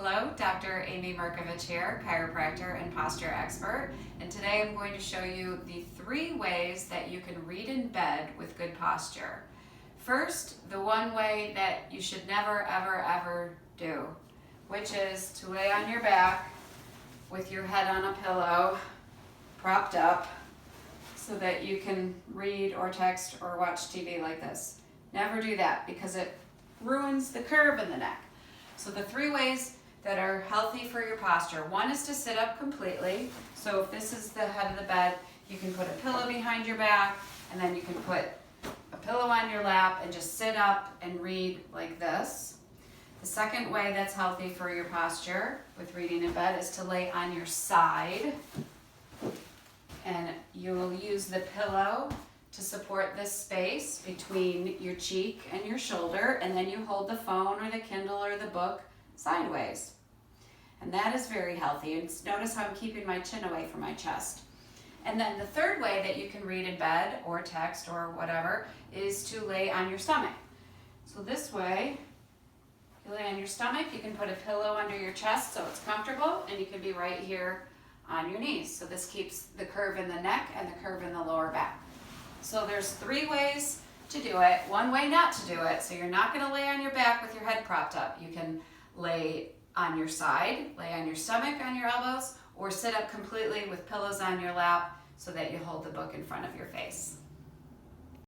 Hello, Dr. Amy Mercovich here, chiropractor and posture expert, and today I'm going to show you the 3 ways that you can read in bed with good posture. First, the one way that you should never ever do, which is to lay on your back with your head on a pillow, propped up, so that you can read or text or watch TV like this. Never do that because it ruins the curve in the neck. So the 3 ways that are healthy for your posture. One is to sit up completely. So if this is the head of the bed, you can put a pillow behind your back, and then you can put a pillow on your lap and just sit up and read like this. The second way that's healthy for your posture with reading in bed is to lay on your side. And you will use the pillow to support this space between your cheek and your shoulder, and then you hold the phone or the Kindle or the book sideways. And that is very healthy. And notice how I'm keeping my chin away from my chest. And then the third way that you can read in bed or text or whatever is to lay on your stomach. So this way, you lay on your stomach, you can put a pillow under your chest so it's comfortable, and you can be right here on your knees. So this keeps the curve in the neck and the curve in the lower back. So there's 3 ways to do it. One way not to do it. So you're not going to lay on your back with your head propped up. You can lay on your side, lay on your stomach on your elbows, or sit up completely with pillows on your lap so that you hold the book in front of your face.